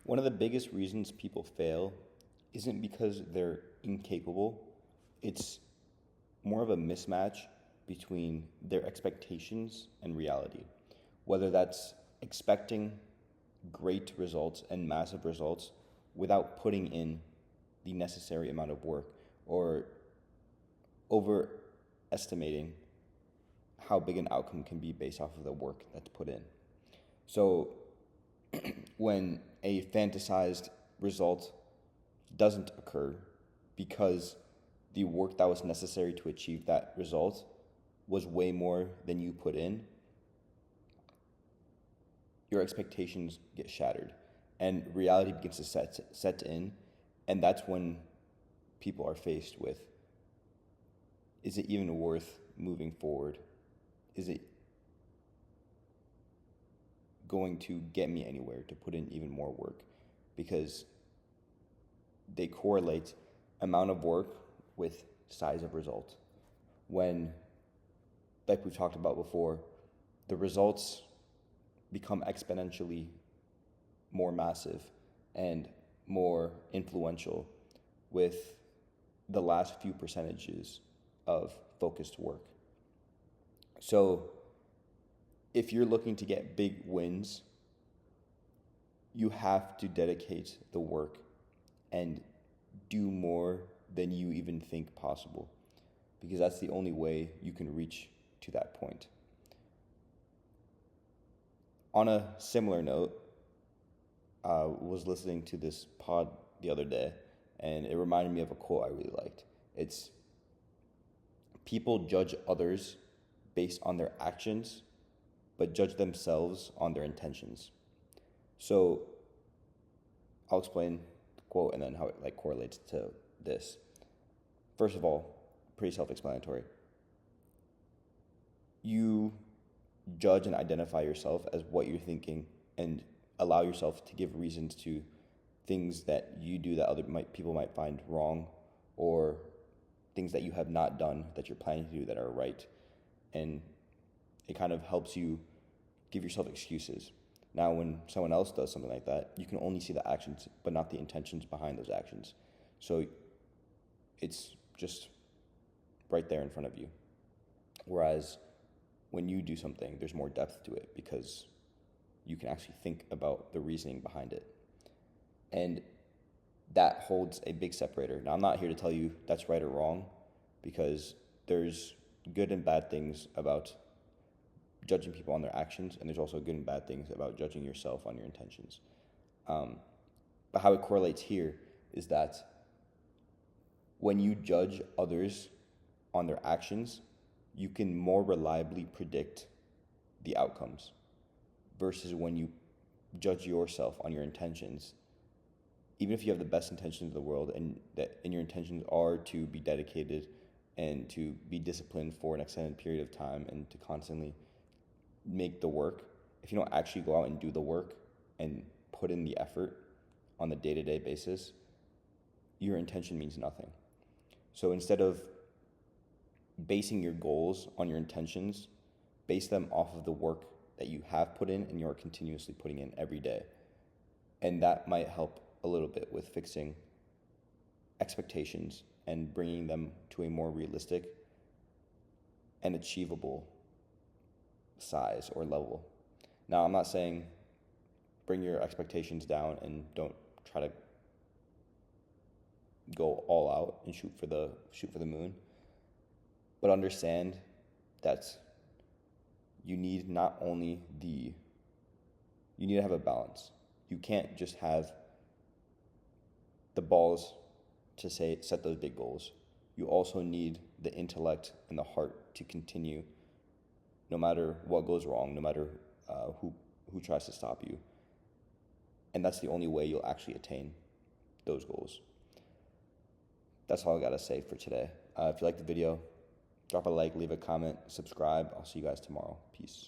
One of the biggest reasons people fail isn't because they're incapable, it's more of a mismatch between their expectations and reality. Whether that's expecting great results and massive results without putting in the necessary amount of work, or overestimating how big an outcome can be based off of the work that's put in. So when a fantasized result doesn't occur because the work that was necessary to achieve that result was way more than you put in, your expectations get shattered and reality begins to set in. And that's when people are faced with, is it even worth moving forward? Is it going to get me anywhere to put in even more work? Because they correlate amount of work with size of result. When, like we've talked about before, the results become exponentially more massive and more influential with the last few percentages of focused work. So if you're looking to get big wins, you have to dedicate the work and do more than you even think possible, because that's the only way you can reach to that point. On a similar note, I was listening to this pod the other day, and it reminded me of a quote I really liked. It's, people judge others based on their actions, but judge themselves on their intentions. So I'll explain the quote and then how it correlates to this. First of all, pretty self-explanatory. You judge and identify yourself as what you're thinking and allow yourself to give reasons to things that you do that other people might find wrong, or things that you have not done that you're planning to do that are right. And it kind of helps you give yourself excuses. Now, when someone else does something like that, you can only see the actions, but not the intentions behind those actions. So it's just right there in front of you. Whereas when you do something, there's more depth to it because you can actually think about the reasoning behind it. And that holds a big separator. Now, I'm not here to tell you that's right or wrong, because there's good and bad things about judging people on their actions, and there's also good and bad things about judging yourself on your intentions. But how it correlates here is that when you judge others on their actions, you can more reliably predict the outcomes, versus when you judge yourself on your intentions. Even if you have the best intentions in the world, and your intentions are to be dedicated and to be disciplined for an extended period of time and to constantly make the work, if you don't actually go out and do the work and put in the effort on the day-to-day basis, your intention means nothing. So instead of basing your goals on your intentions, base them off of the work that you have put in and you're continuously putting in every day. And that might help a little bit with fixing expectations and bringing them to a more realistic and achievable size or level. Now, I'm not saying bring your expectations down and don't try to go all out and shoot for the moon, but understand that you need to have a balance. You can't just have the balls to set those big goals. You also need the intellect and the heart to continue, no matter what goes wrong, no matter who tries to stop you. And that's the only way you'll actually attain those goals. That's all I gotta say for today. If you like the video, drop a like, leave a comment, subscribe. I'll see you guys tomorrow. Peace.